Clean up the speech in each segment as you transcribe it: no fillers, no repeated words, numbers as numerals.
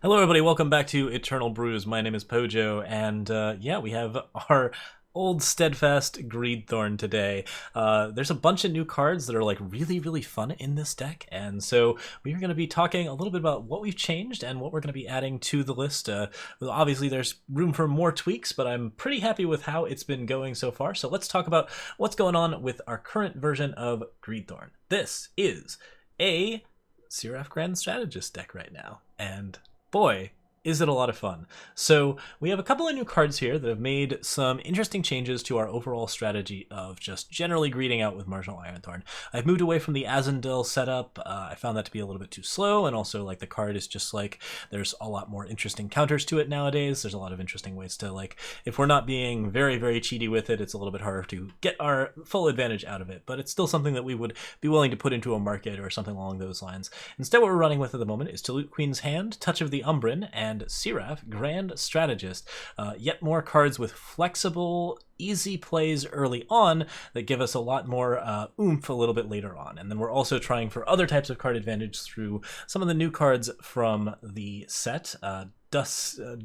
Hello, everybody. Welcome back to Eternal Brews. My name is Pojo, and yeah, we have our old steadfast Greedthorn today. There's a bunch of new cards that are like really fun in this deck, and so we're going to be talking a little bit about what we've changed and what we're going to be adding to the list. Well, obviously, there's room for more tweaks, but I'm pretty happy with how it's been going so far. So let's talk about what's going on with our current version of Greedthorn. This is a Siraf Grand Strategist deck right now, and boy, is it a lot of fun. So we have a couple of new cards here that have made some interesting changes to our overall strategy of just generally greeting out with Marshal Ironthorn. I've moved away from the Azendel setup. I found that to be a little bit too slow, and also like the card is just like, there's a lot more interesting counters to it nowadays. There's a lot of interesting ways to, like, if we're not being very cheaty with it, it's a little bit harder to get our full advantage out of it, but it's still something that we would be willing to put into a market or something along those lines. Instead, what we're running with at the moment is Telut Queen's Hand, Touch of the Umbren, and Siraf Grand Strategist. Yet more cards with flexible, easy plays early on that give us a lot more oomph a little bit later on. And then we're also trying for other types of card advantage through some of the new cards from the set.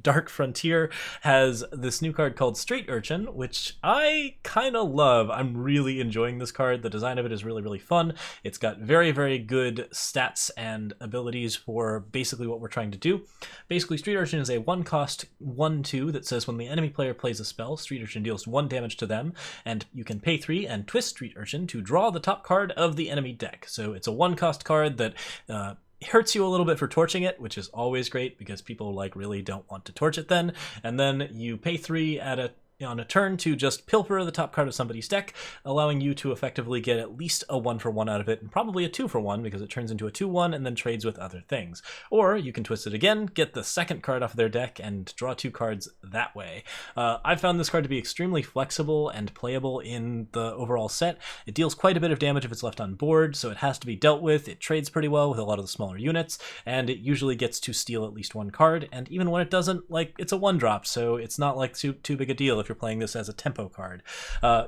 Dark Frontier has this new card called Street Urchin, which I kind of love. I'm really enjoying this card. The design of it is really fun. It's got very good stats and abilities for basically what we're trying to do. Basically, Street Urchin is a 1-cost 1/2 that says when the enemy player plays a spell, Street Urchin deals 1 damage to them, and you can pay 3 and twist Street Urchin to draw the top card of the enemy deck. So it's a 1-cost card that hurts you a little bit for torching it, which is always great because people like really don't want to torch it then. And then you pay 3 on a turn to just pilfer the top card of somebody's deck, allowing you to effectively get at least a 1-for-1 out of it, and probably a 2-for-1 because it turns into a 2/1 and then trades with other things. Or you can twist it again, get the second card off of their deck, and draw 2 cards that way. I've found this card to be extremely flexible and playable in the overall set. It deals quite a bit of damage if it's left on board, so it has to be dealt with. It trades pretty well with a lot of the smaller units, and it usually gets to steal at least 1 card, and even when it doesn't, like, it's a 1-drop, so it's not like too big a deal if you're playing this as a tempo card.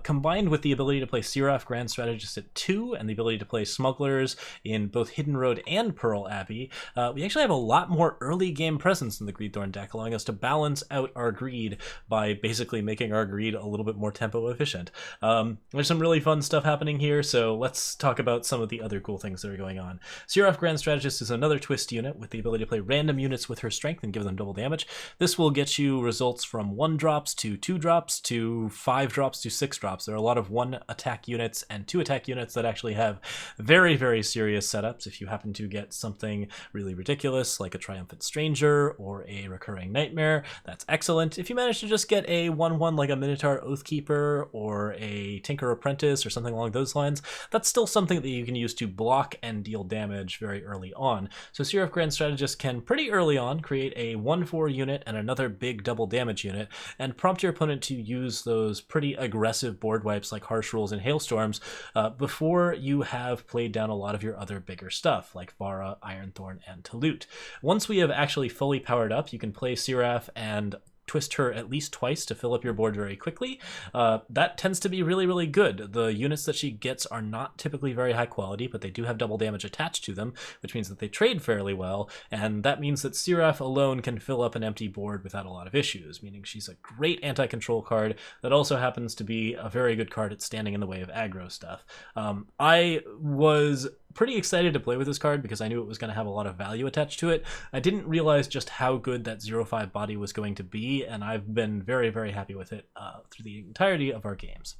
Combined with the ability to play Siraf Grand Strategist at 2 and the ability to play Smugglers in both Hidden Road and Pearl Abbey, we actually have a lot more early game presence in the Greedthorn deck, allowing us to balance out our greed by basically making our greed a little bit more tempo efficient. There's some really fun stuff happening here, so let's talk about some of the other cool things that are going on. Siraf Grand Strategist is another twist unit with the ability to play random units with her strength and give them double damage. This will get you results from 1-drops to 2-drops to 5-drops to 6-drops. There are a lot of 1-attack units and 2-attack units that actually have very serious setups. If you happen to get something really ridiculous like a Triumphant Stranger or a Recurring Nightmare, that's excellent. If you manage to just get a 1/1 like a Minotaur Oathkeeper or a Tinker Apprentice or something along those lines, that's still something that you can use to block and deal damage very early on. So Siraf Grand Strategist can pretty early on create a 1/4 unit and another big double damage unit and prompt your opponent to use those pretty aggressive board wipes like Harsh Rules and Hailstorms before you have played down a lot of your other bigger stuff like Vara, Ironthorn, and Telut. Once we have actually fully powered up, you can play Siraf and twist her at least twice to fill up your board very quickly. That tends to be really good. The units that she gets are not typically very high quality, but they do have double damage attached to them, which means that they trade fairly well, and that means that Siraf alone can fill up an empty board without a lot of issues, meaning she's a great anti-control card that also happens to be a very good card at standing in the way of aggro stuff. I was pretty excited to play with this card because I knew it was going to have a lot of value attached to it. I didn't realize just how good that 0/5 body was going to be, and I've been very happy with it through the entirety of our games.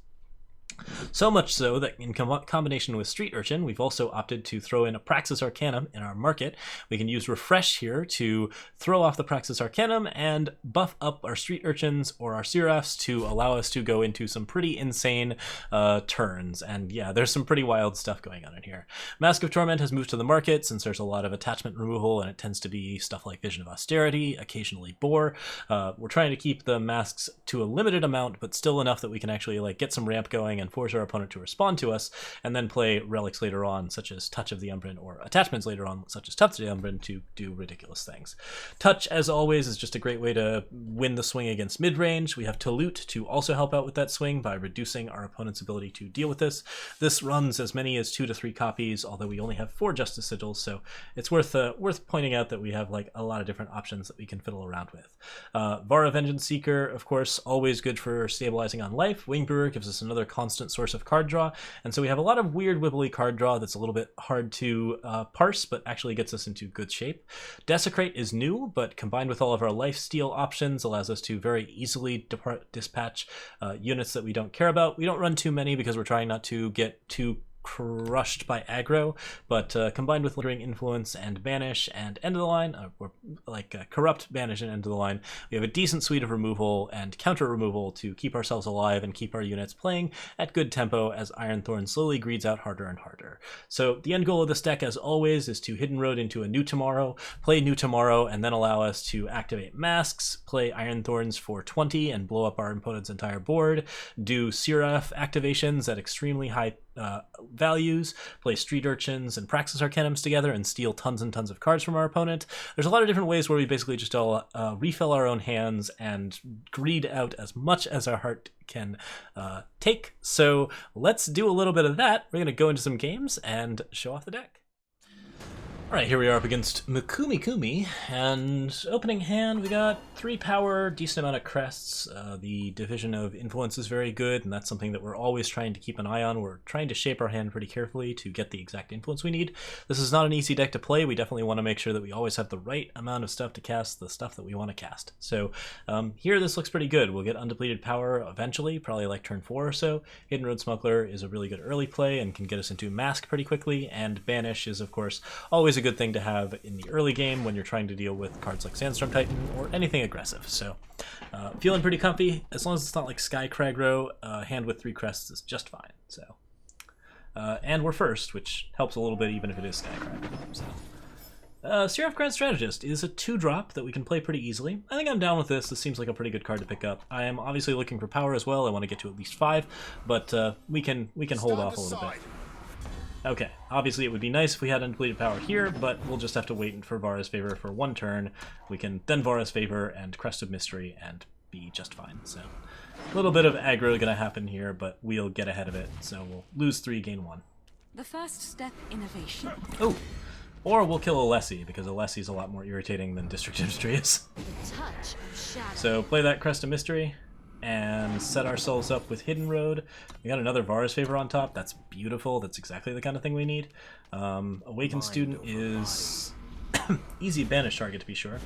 So much so that in combination with Street Urchin, we've also opted to throw in a Praxis Arcanum in our market. We can use Refresh here to throw off the Praxis Arcanum and buff up our Street Urchins or our Sirafs to allow us to go into some pretty insane turns. And yeah, there's some pretty wild stuff going on in here. Mask of Torment has moved to the market since there's a lot of attachment removal, and it tends to be stuff like Vision of Austerity, occasionally Bore. We're trying to keep the masks to a limited amount, but still enough that we can actually like get some ramp going swing and force our opponent to respond to us, and then play relics later on, such as Touch of the Umbren, or attachments later on, such as Touch of the Umbren, to do ridiculous things. Touch, as always, is just a great way to win the swing against mid-range. We have Telut to also help out with that swing by reducing our opponent's ability to deal with this. This runs as many as 2 to 3 copies, although we only have 4 Justice Sigils, so it's worth pointing out that we have like a lot of different options that we can fiddle around with. Vara, Vengeance Seeker, of course, always good for stabilizing on life. Wingbrewer gives us another constant source of card draw, and so we have a lot of weird wibbly card draw that's a little bit hard to parse, but actually gets us into good shape. Desecrate is new, but combined with all of our lifesteal options allows us to very easily dispatch units that we don't care about. We don't run too many because we're trying not to get too crushed by aggro, but combined with Lingering Influence and Banish and End of the Line, or like Corrupt, Banish, and End of the Line, we have a decent suite of removal and counter removal to keep ourselves alive and keep our units playing at good tempo as Ironthorn slowly greeds out harder and harder. So the end goal of this deck, as always, is to Hidden Road into a New Tomorrow, play New Tomorrow, and then allow us to activate Masks, play Ironthorns for 20 and blow up our opponent's entire board, do Siraf activations at extremely high values, play Street Urchins and Praxis Arcanums together, and steal tons and tons of cards from our opponent. There's a lot of different ways where we basically just all refill our own hands and greed out as much as our heart can take. So let's do a little bit of that. We're going to go into some games and show off the deck. Alright, here we are up against Mikumi, and opening hand, we got 3 power, decent amount of crests. The division of influence is very good, and that's something that we're always trying to keep an eye on. We're trying to shape our hand pretty carefully to get the exact influence we need. This is not an easy deck to play. We definitely want to make sure that we always have the right amount of stuff to cast the stuff that we want to cast. So here this looks pretty good. We'll get undepleted power eventually, probably like turn 4 or so. Hidden Road Smuggler is a really good early play and can get us into Mask pretty quickly, and Banish is, of course, always a good thing to have in the early game when you're trying to deal with cards like Sandstorm Titan or anything aggressive. So feeling pretty comfy. As long as it's not like Sky Cragro, hand with 3 crests is just fine. So and we're first, which helps a little bit even if it is Sky Cragro. So Siraf Grand Strategist is a 2-drop that we can play pretty easily. I think I'm down with this. This seems like a pretty good card to pick up. I am obviously looking for power as well. I want to get to at least 5, but we can hold off a little bit. Okay, obviously it would be nice if we had undepleted power here, but we'll just have to wait for Vara's Favor for 1 turn. We can then Vara's Favor and Crest of Mystery and be just fine. So a little bit of aggro gonna happen here, but we'll get ahead of it. So we'll lose 3, gain 1. The first step, innovation. Oh, or we'll kill Alessi, because Alessi's a lot more irritating than District of Mystery is. The touch of shadow. So play that Crest of Mystery and set ourselves up with Hidden Road. We got another Vara's Favor on top. That's beautiful. That's exactly the kind of thing we need. Awakened Student is easy banish target, to be sure.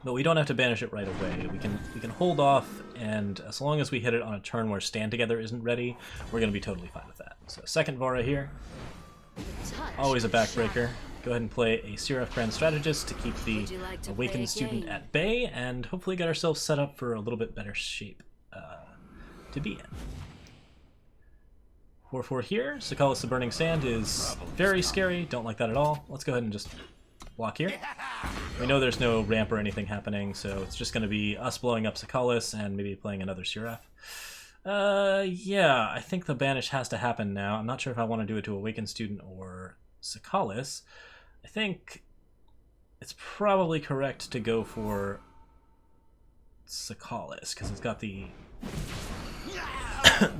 But we don't have to banish it right away. We can hold off, and as long as we hit it on a turn where Stand Together isn't ready, we're going to be totally fine with that. So second Vara here. Always a backbreaker. Go ahead and play a Siraf Grand Strategist to keep the Awakened Student at bay, and hopefully get ourselves set up for a little bit better shape to be in. 4/4 here. Sigil the Burning Sand is very scary. Don't like that at all. Let's go ahead and just block here. We know there's no ramp or anything happening, so it's just going to be us blowing up Sigil and maybe playing another Siraf. Yeah, I think the Banish has to happen now. I'm not sure if I want to do it to Awakened Student or Sigil. I think it's probably correct to go for Sigil, because it's got the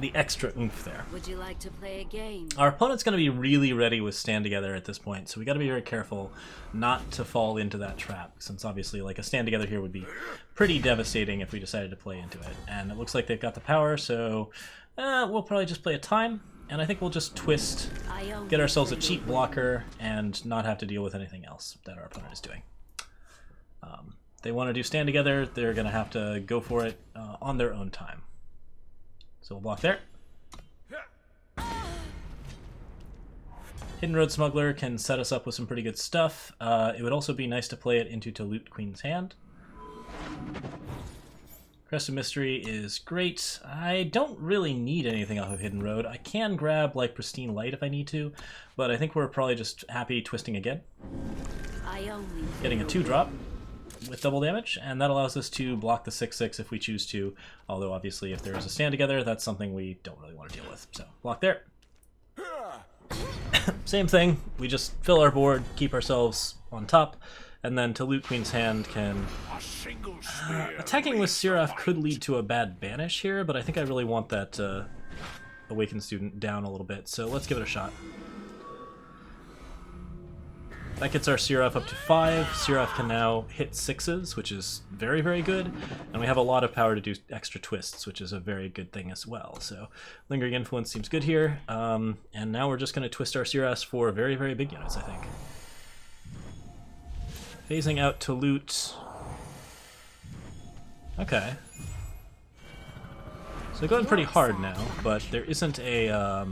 the extra oomph there. Would you like to play a game? Our opponent's going to be really ready with Stand Together at this point, so we got to be very careful not to fall into that trap, since obviously like a Stand Together here would be pretty devastating if we decided to play into it. And it looks like they've got the power, so we'll probably just play a time, and I think we'll just twist, get ourselves a cheap blocker, and not have to deal with anything else that our opponent is doing. They want to do Stand Together, they're going to have to go for it on their own time. So we'll block there. Hidden Road Smuggler can set us up with some pretty good stuff. It would also be nice to play it into Telut Queen's hand. Crest of Mystery is great. I don't really need anything off of Hidden Road. I can grab like Pristine Light if I need to, but I think we're probably just happy twisting again. Getting a 2-drop. with double damage, and that allows us to block the 6/6 if we choose to, although obviously if there is a stand together, that's something we don't really want to deal with. So, block there. Same thing, we just fill our board, keep ourselves on top, and then Telut Queen's Hand can... attacking with Siraf could lead to a bad Banish here, but I think I really want that Awakened Student down a little bit, so let's give it a shot. That gets our Siraf up to 5. Siraf can now hit 6s, which is very, very good. And we have a lot of power to do extra twists, which is a very good thing as well. So Lingering Influence seems good here. And now we're just going to twist our Sirafs for very, very big units, I think. Phasing out Telut. Okay. So they're going pretty hard now, but there isn't a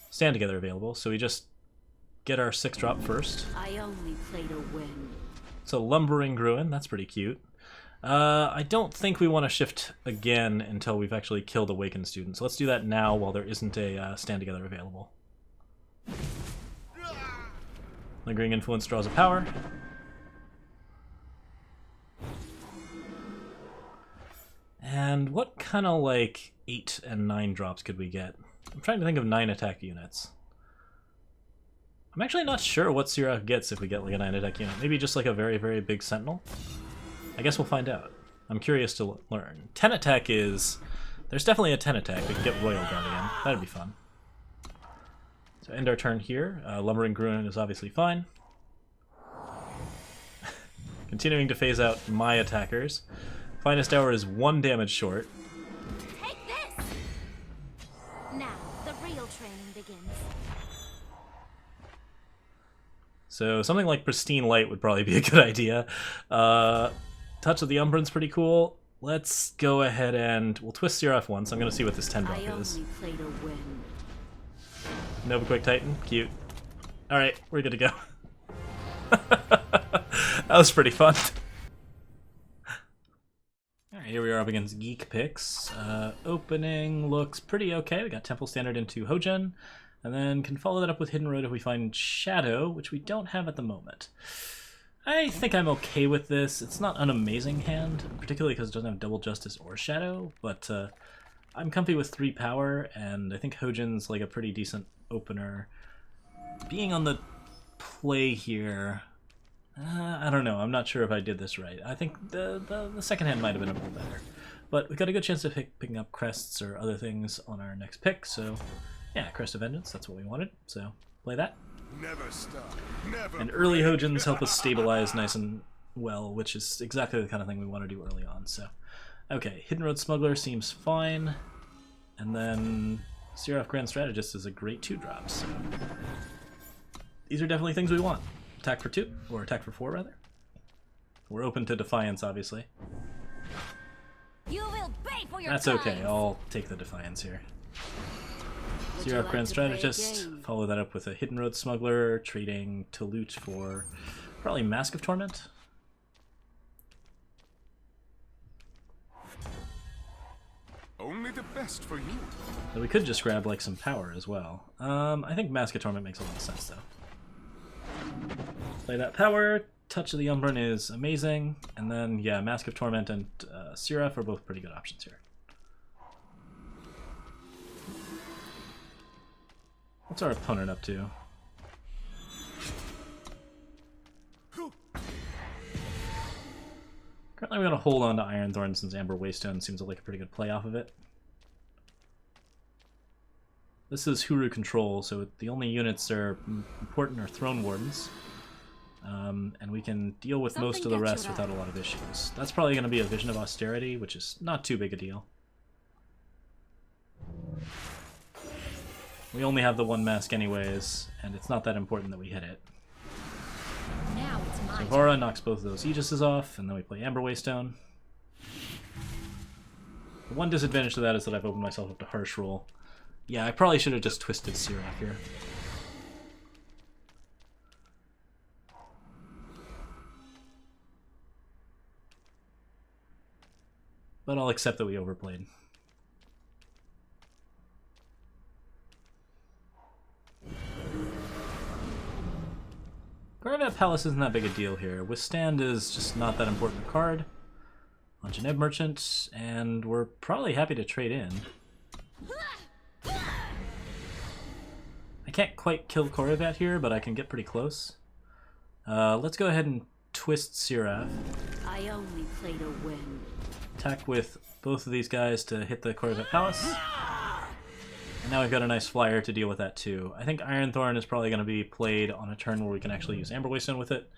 stand together available, so we just get our 6-drop first. I only play to win. So Lumbering Gruin, that's pretty cute. I don't think we want to shift again until we've actually killed Awakened Student, so let's do that now while there isn't a stand together available. Lingering Influence draws a power. And what kind of like 8 and 9 drops could we get? I'm trying to think of 9 attack units. I'm actually not sure what Siraf gets if we get like a 9 attack unit. Maybe just like a very, very big sentinel? I guess we'll find out. I'm curious to learn. 10 attack is... There's definitely a 10 attack. We can get Royal Guardian. That'd be fun. So end our turn here. Lumbering Gruin is obviously fine. Continuing to phase out my attackers. Finest Hour is 1 damage short. Take this! Now, the real training begins. So something like Pristine Light would probably be a good idea. Touch of the Umbren's pretty cool. Let's go ahead and... We'll twist Siraf once. I'm going to see what this 10-drop is. Play to win. Nova Quick Titan. Cute. Alright, we're good to go. That was pretty fun. Alright, here we are up against Geek Picks. Opening looks pretty okay. We got Temple Standard into Hojan. And then can follow that up with Hidden Road if we find Shadow, which we don't have at the moment. I think I'm okay with this. It's not an amazing hand, particularly because it doesn't have Double Justice or Shadow, but I'm comfy with 3 power, and I think Hojan's like a pretty decent opener. Being on the play here, I don't know. I'm not sure if I did this right. I think the second hand might have been a little better. But we got a good chance of picking up crests or other things on our next pick, so... Yeah, Crest of Vengeance, that's what we wanted, so play that. Never stop. Never and early Hojans help us stabilize nice and well, which is exactly the kind of thing we want to do early on, so. Okay, Hidden Road Smuggler seems fine, and then Siraf Grand Strategist is a great 2-drop, so. These are definitely things we want. Attack for 2, or attack for 4 rather. We're open to Defiance, obviously. You will pay for your That's okay, I'll take the Defiance here. Siraf Grand Strategist, follow that up with a Hidden Road Smuggler, trading Telut for probably Mask of Torment. Only the best for you. So we could just grab like some power as well. I think Mask of Torment makes a lot of sense though. Play that power, Touch of the Umbren is amazing, and then yeah, Mask of Torment and Siraf are both pretty good options here. What's our opponent up to? Currently we're going to hold on to Ironthorn since Amber Waystone seems like a pretty good play off of it. This is Huru Control, so the only units that are important are Throne Wardens. And we can deal with most of the rest without a lot of issues. That's probably going to be a Vision of Austerity, which is not too big a deal. We only have the 1 mask anyways, and it's not that important that we hit it. Now it's my So Vara knocks both of those Aegises off, and then we play Amber Waystone. The one disadvantage to that is that I've opened myself up to Harsh Rule. Yeah, I probably should have just twisted Siraf here. But I'll accept that we overplayed. Corvette Palace isn't that big a deal here. Withstand is just not that important a card. Launch an Ebb Merchant, and we're probably happy to trade in. I can't quite kill Corvette here, but I can get pretty close. Let's go ahead and twist Siraf. I only play to win. Attack with both of these guys to hit the Corvette Palace. And now we've got a nice flyer to deal with that too. I think Ironthorn is probably going to be played on a turn where we can actually use Amber Waystone with it.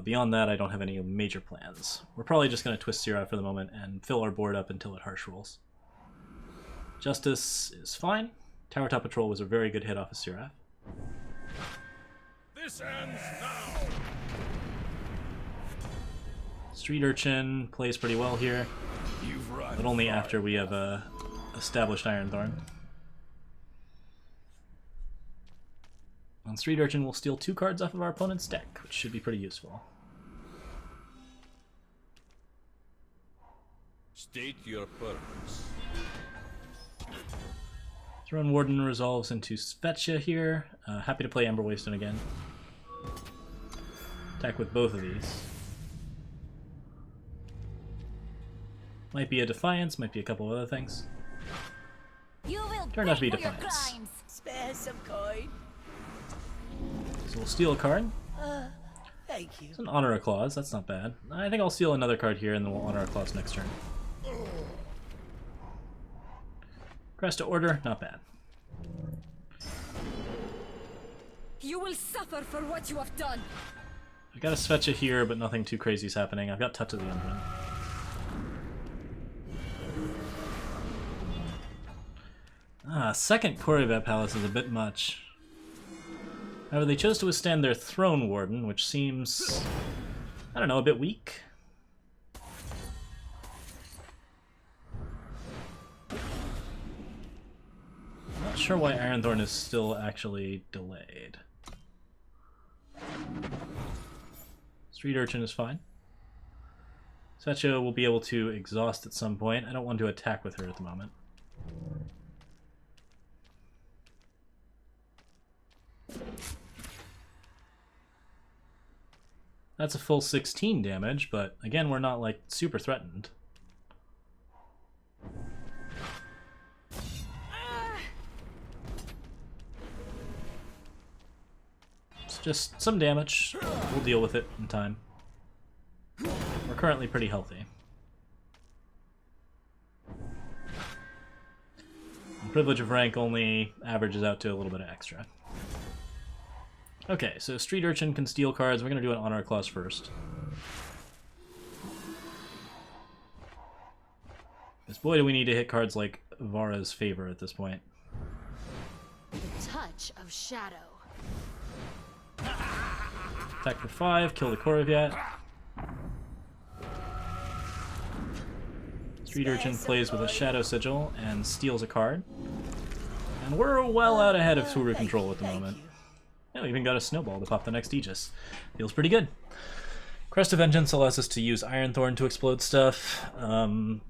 Beyond that, I don't have any major plans. We're probably just going to twist Siraf for the moment and fill our board up until it harsh rolls. Justice is fine. Tower Top Patrol was a very good hit off of Siraf. This ends now. Street Urchin plays pretty well here, but only after we have established Ironthorn. On Street Urchin, we'll steal 2 cards off of our opponent's deck, which should be pretty useful. State your purpose. Throne Warden resolves into Svetcha here. Happy to play Amber Waystone again. Attack with both of these. Might be a Defiance, might be a couple of other things. You will Turned out to be pay for your Defiance. crimes. Spare some coin. So we'll steal a card. Thank you. It's an Honor a Clause, that's not bad. I think I'll steal another card here and then we'll Honor a Clause next turn. Crest to Order, not bad. You will suffer for what you have done. I've got a Svetcha here, but nothing too crazy is happening. I've got Touch of the Umbren. Second Corvette Palace is a bit much. However, they chose to withstand their Throne Warden, which seems, I don't know, a bit weak. Not sure why Ironthorn is still actually delayed. Street Urchin is fine. Svetcha will be able to exhaust at some point. I don't want to attack with her at the moment. That's a full 16 damage, but again, we're not like super threatened. It's just some damage. We'll deal with it in time. We're currently pretty healthy. And Privilege of Rank only averages out to a little bit of extra. Okay, so Street Urchin can steal cards. We're going to do an Honor Clause first. Because boy do we need to hit cards like Vara's Favor at this point. The touch of shadow. Attack for 5, kill the Corvette. Street Urchin plays with a Shadow Sigil and steals a card. And we're well out ahead of Suru Control at the moment. Yeah, we even got a Snowball to pop the next Aegis. Feels pretty good. Crest of Vengeance allows us to use Ironthorn to explode stuff. I'm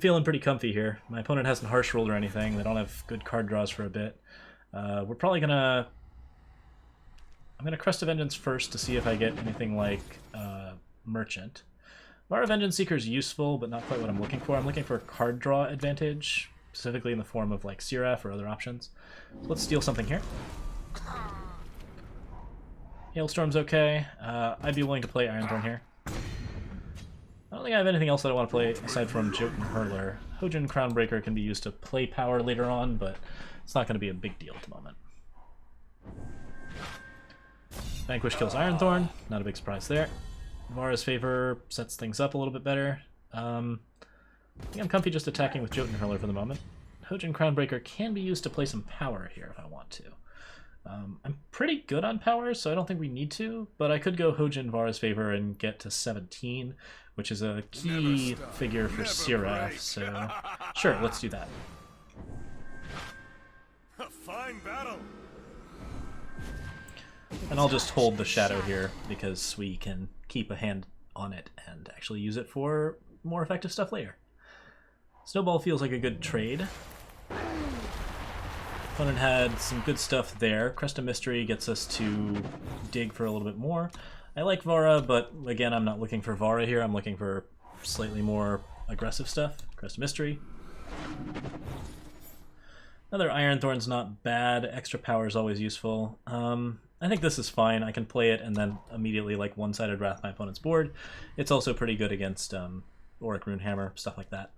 feeling pretty comfy here. My opponent hasn't harsh rolled or anything. They don't have good card draws for a bit. We're probably gonna... I'm gonna Crest of Vengeance first to see if I get anything like Merchant. Vara Vengeance Seeker is useful, but not quite what I'm looking for. I'm looking for a card draw advantage, specifically in the form of like Siraf or other options. So let's steal something here. Hailstorm's okay. I'd be willing to play Ironthorn here. I don't think I have anything else that I want to play aside from Jotun Hurler. Hojan Crownbreaker can be used to play power later on, but it's not going to be a big deal at the moment. Vanquish kills Ironthorn, not a big surprise there. Vara's Favor sets things up a little bit better. I think I'm comfy just attacking with Jotun Hurler for the moment. Hojan Crownbreaker can be used to play some power here if I want to. I'm pretty good on power, so I don't think we need to, but I could go Hojan Vara's Favor and get to 17, which is a key figure for Siraf, so sure, let's do that. A fine battle. And I'll just hold the Shadow here, because we can keep a hand on it and actually use it for more effective stuff later. Snowball feels like a good trade. Opponent had some good stuff there. Crest of Mystery gets us to dig for a little bit more. I like Vara, but again, I'm not looking for Vara here. I'm looking for slightly more aggressive stuff. Crest of Mystery. Another Ironthorn's not bad. Extra power is always useful. I think this is fine. I can play it and then immediately like one-sided wrath my opponent's board. It's also pretty good against Auric Runehammer, stuff like that.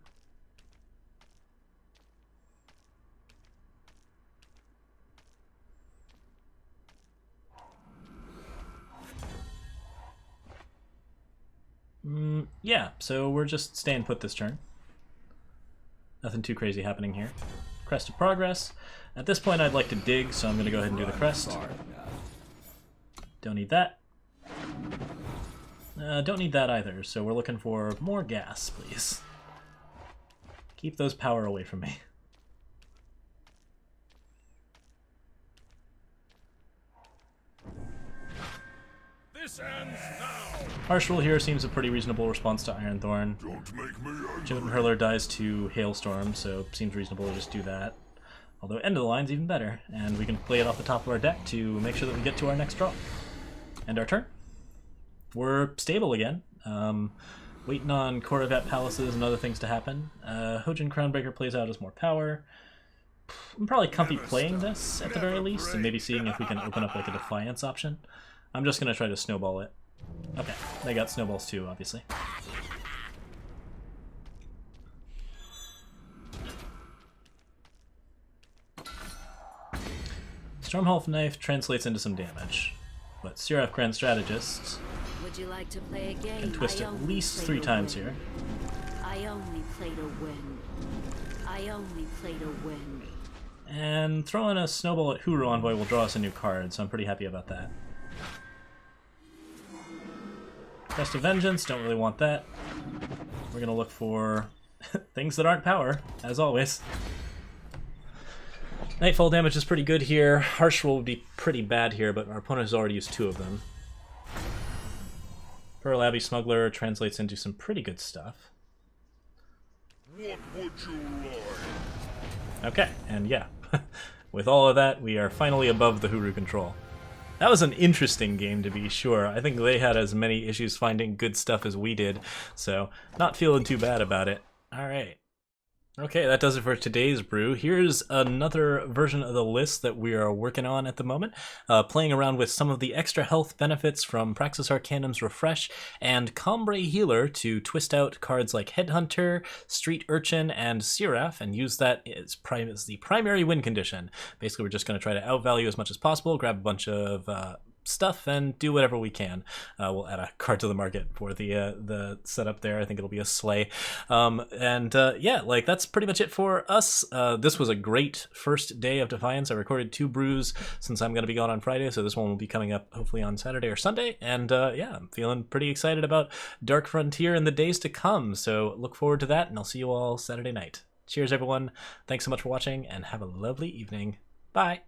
Yeah, so we're just staying put this turn. Nothing too crazy happening here. Crest of Progress. At this point I'd like to dig, so I'm going to go ahead and do the Crest. Don't need that. Don't need that either, so we're looking for more gas, please. Keep those power away from me. This ends now. Marshal here seems a pretty reasonable response to Ironthorn. Don't make me angry. Jimmy Hurler dies to Hailstorm, so seems reasonable to just do that. Although end of the line's even better, and we can play it off the top of our deck to make sure that we get to our next draw. End our turn. We're stable again. Waiting on Corvette Palaces and other things to happen. Hojan Crownbreaker plays out as more power. I'm probably comfy playing this at the very least, and maybe seeing if we can open up like a Defiance option. I'm just going to try to snowball it. Okay, they got snowballs too, obviously. Stormhalf Knife translates into some damage, but Siraf Grand Strategist Would you like to play a game? can twist I at only least play 3 to times win. here. I only play to win. I only play to win. And throwing a snowball at Huru Envoy will draw us a new card, so I'm pretty happy about that. Crest of Vengeance, don't really want that. We're going to look for things that aren't power, as always. Nightfall damage is pretty good here. Harsh will be pretty bad here, but our opponent has already used 2 of them. Pearl Abbey Smuggler translates into some pretty good stuff. What would you like? Okay, and yeah, with all of that, we are finally above the Huru control. That was an interesting game, to be sure. I think they had as many issues finding good stuff as we did, so not feeling too bad about it. Alright. Okay, that does it for today's brew. Here's another version of the list that we are working on at the moment, playing around with some of the extra health benefits from Praxis Arcanum's Refresh and Combre Healer to twist out cards like Headhunter, Street Urchin, and Siraf, and use that as the primary win condition. Basically, we're just going to try to outvalue as much as possible, grab a bunch of stuff, and do whatever we can. We'll add a card to the market for the setup there. I think it'll be a sleigh. Yeah, like that's pretty much it for us. This was a great first day of Defiance. I recorded 2 brews since I'm going to be gone on Friday, so this one will be coming up hopefully on Saturday or Sunday. And yeah, I'm feeling pretty excited about Dark Frontier in the days to come. So look forward to that, and I'll see you all Saturday night. Cheers, everyone. Thanks so much for watching, and have a lovely evening. Bye.